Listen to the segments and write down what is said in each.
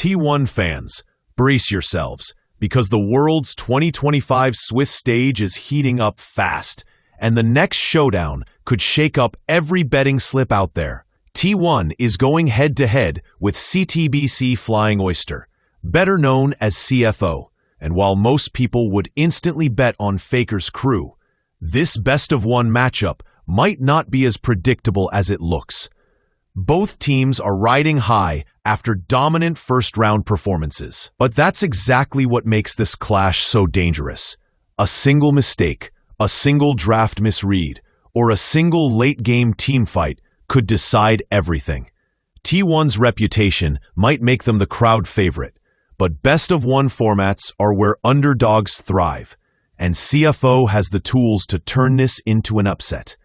T1 fans, brace yourselves, because the world's 2025 Swiss stage is heating up fast, and the next showdown could shake up every betting slip out there. T1 is going head-to-head with CTBC Flying Oyster, better known as CFO, and while most people would instantly bet on Faker's crew, this best-of-one matchup might not be as predictable as it looks. Both teams are riding high after dominant first-round performances. But that's exactly what makes this clash so dangerous. A single mistake, a single draft misread, or a single late-game team fight could decide everything. T1's reputation might make them the crowd favorite, but best-of-one formats are where underdogs thrive, and CFO has the tools to turn this into an upset.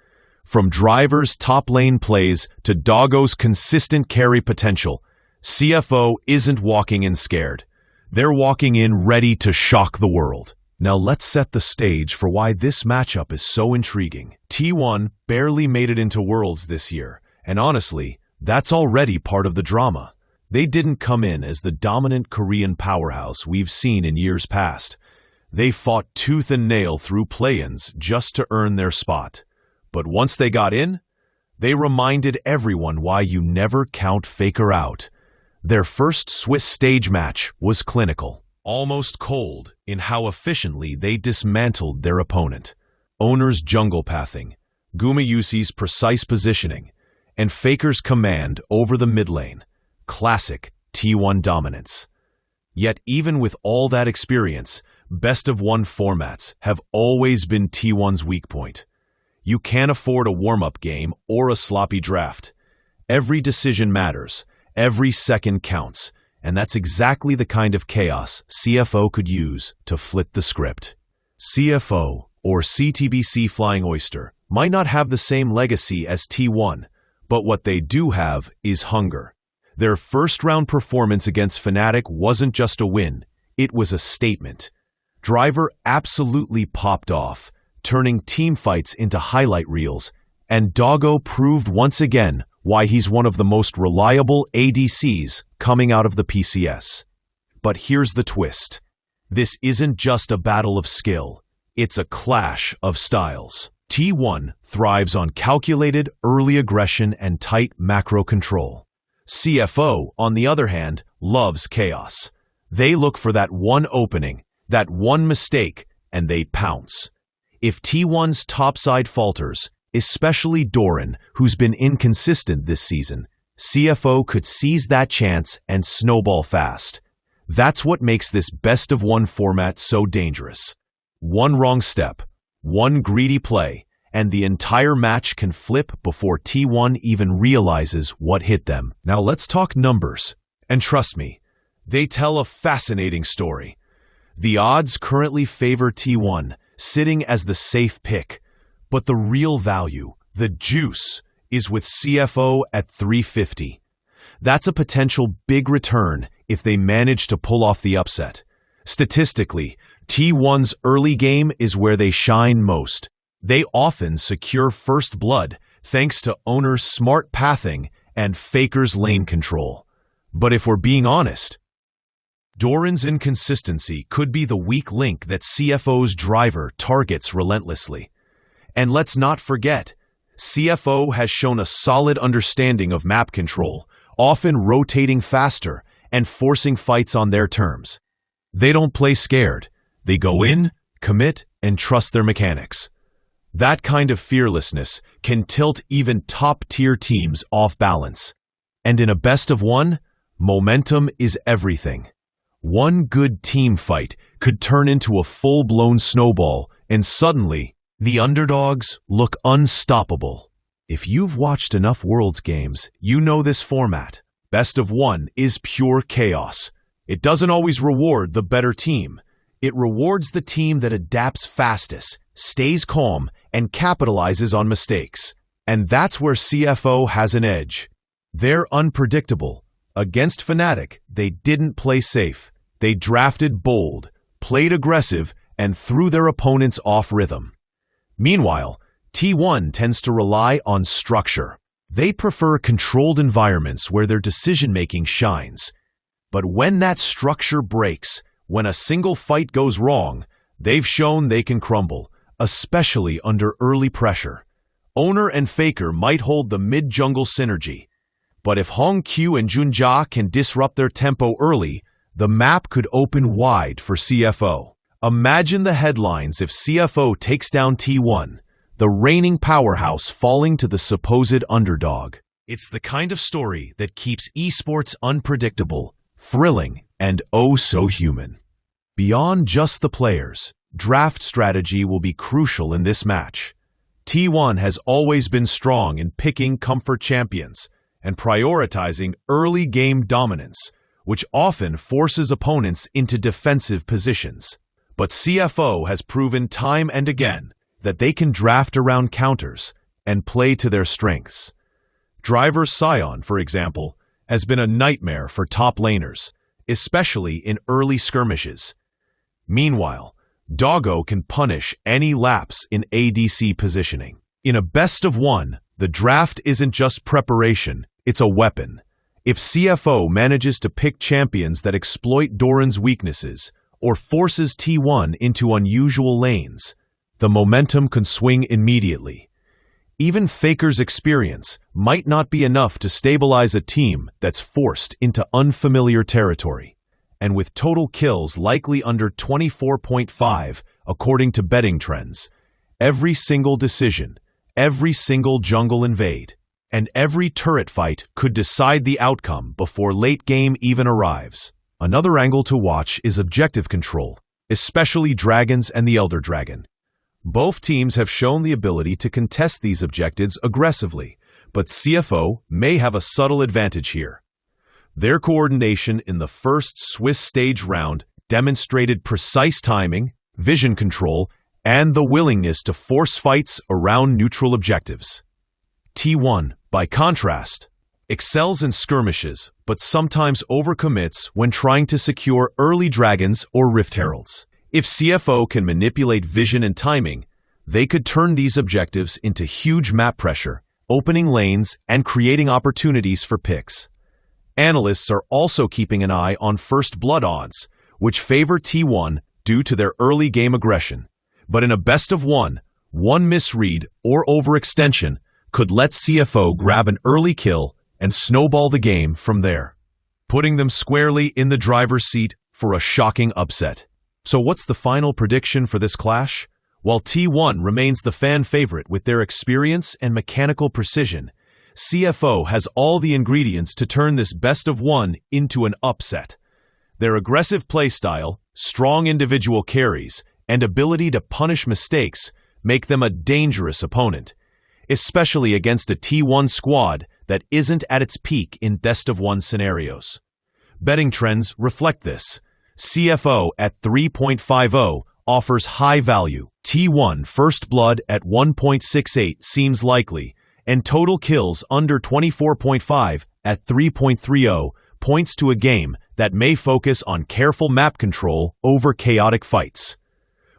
From Driver's top-lane plays to Doggo's consistent carry potential, CFO isn't walking in scared. They're walking in ready to shock the world. Now let's set the stage for why this matchup is so intriguing. T1 barely made it into Worlds this year, and honestly, that's already part of the drama. They didn't come in as the dominant Korean powerhouse we've seen in years past. They fought tooth and nail through play-ins just to earn their spot. But once they got in, they reminded everyone why you never count Faker out. Their first Swiss stage match was clinical, almost cold in how efficiently they dismantled their opponent. Owner's jungle pathing, Gumayusi's precise positioning, and Faker's command over the mid lane. Classic T1 dominance. Yet even with all that experience, best-of-one formats have always been T1's weak point. You can't afford a warm-up game or a sloppy draft. Every decision matters, every second counts, and that's exactly the kind of chaos CFO could use to flip the script. CFO, or CTBC Flying Oyster, might not have the same legacy as T1, but what they do have is hunger. Their first-round performance against Fnatic wasn't just a win, it was a statement. Driver absolutely popped off, turning team fights into highlight reels, and Doggo proved once again why he's one of the most reliable ADCs coming out of the PCS. But here's the twist. This isn't just a battle of skill, it's a clash of styles. T1 thrives on calculated early aggression and tight macro control. CFO, on the other hand, loves chaos. They look for that one opening, that one mistake, and they pounce. If T1's topside falters, especially Doran, who's been inconsistent this season, CFO could seize that chance and snowball fast. That's what makes this best-of-one format so dangerous. One wrong step, one greedy play, and the entire match can flip before T1 even realizes what hit them. Now let's talk numbers. And trust me, they tell a fascinating story. The odds currently favor T1, sitting as the safe pick, but the real value, the juice, is with CFO at 350. That's a potential big return if they manage to pull off the upset. Statistically, T1's early game is where they shine most. They often secure first blood thanks to Owner's smart pathing and Faker's lane control. But if we're being honest, Doran's inconsistency could be the weak link that CFO's Driver targets relentlessly. And let's not forget, CFO has shown a solid understanding of map control, often rotating faster and forcing fights on their terms. They don't play scared. They go in, commit, and trust their mechanics. That kind of fearlessness can tilt even top-tier teams off balance. And in a best-of-one, momentum is everything. One good team fight could turn into a full-blown snowball, and suddenly, the underdogs look unstoppable. If you've watched enough Worlds games, you know this format. Best of one is pure chaos. It doesn't always reward the better team. It rewards the team that adapts fastest, stays calm, and capitalizes on mistakes. And that's where CFO has an edge. They're unpredictable. Against Fnatic, they didn't play safe. They drafted bold, played aggressive, and threw their opponents off rhythm. Meanwhile, T1 tends to rely on structure. They prefer controlled environments where their decision-making shines. But when that structure breaks, when a single fight goes wrong, they've shown they can crumble, especially under early pressure. Owner and Faker might hold the mid-jungle synergy, but if Hong Q and Junja can disrupt their tempo early, the map could open wide for CFO. Imagine the headlines if CFO takes down T1, the reigning powerhouse falling to the supposed underdog. It's the kind of story that keeps esports unpredictable, thrilling, and oh so human. Beyond just the players, draft strategy will be crucial in this match. T1 has always been strong in picking comfort champions and prioritizing early game dominance, which often forces opponents into defensive positions. But CFO has proven time and again that they can draft around counters and play to their strengths. Driver Sion, for example, has been a nightmare for top laners, especially in early skirmishes. Meanwhile, Doggo can punish any lapse in ADC positioning. In a best-of-1, the draft isn't just preparation, it's a weapon. If CFO manages to pick champions that exploit Doran's weaknesses or forces T1 into unusual lanes, the momentum can swing immediately. Even Faker's experience might not be enough to stabilize a team that's forced into unfamiliar territory. And with total kills likely under 24.5, according to betting trends, every single decision, every single jungle invade, and every turret fight could decide the outcome before late game even arrives. Another angle to watch is objective control, especially Dragons and the Elder Dragon. Both teams have shown the ability to contest these objectives aggressively, but CFO may have a subtle advantage here. Their coordination in the first Swiss stage round demonstrated precise timing, vision control, and the willingness to force fights around neutral objectives. T1, by contrast, excels in skirmishes, but sometimes overcommits when trying to secure early dragons or rift heralds. If CFO can manipulate vision and timing, they could turn these objectives into huge map pressure, opening lanes and creating opportunities for picks. Analysts are also keeping an eye on first blood odds, which favor T1 due to their early game aggression. But in a best-of-1, one misread or overextension could let CFO grab an early kill and snowball the game from there, putting them squarely in the driver's seat for a shocking upset. So what's the final prediction for this clash? While T1 remains the fan favorite with their experience and mechanical precision, CFO has all the ingredients to turn this best-of-1 into an upset. Their aggressive playstyle, strong individual carries, and ability to punish mistakes make them a dangerous opponent, especially against a T1 squad that isn't at its peak in best-of-1 scenarios. Betting trends reflect this. CFO at 3.50 offers high value. T1 First Blood at 1.68 seems likely, and total kills under 24.5 at 3.30 points to a game that may focus on careful map control over chaotic fights.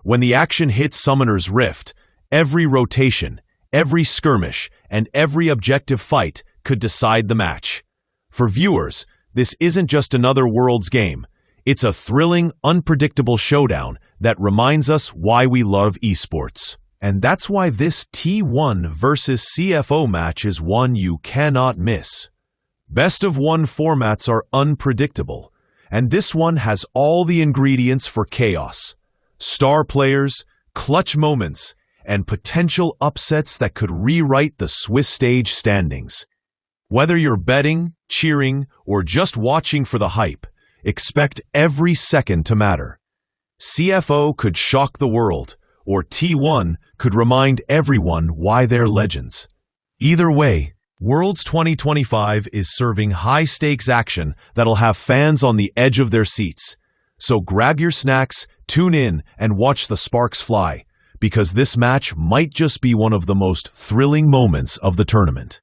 When the action hits Summoner's Rift, every rotation, every skirmish, and every objective fight could decide the match. For viewers, this isn't just another Worlds game. It's a thrilling, unpredictable showdown that reminds us why we love esports. And that's why this T1 versus CFO match is one you cannot miss. Best-of-1 formats are unpredictable, and this one has all the ingredients for chaos. Star players, clutch moments, and potential upsets that could rewrite the Swiss stage standings. Whether you're betting, cheering, or just watching for the hype, expect every second to matter. CFO could shock the world, or T1 could remind everyone why they're legends. Either way, Worlds 2025 is serving high-stakes action that'll have fans on the edge of their seats. So grab your snacks, tune in, and watch the sparks fly, because this match might just be one of the most thrilling moments of the tournament.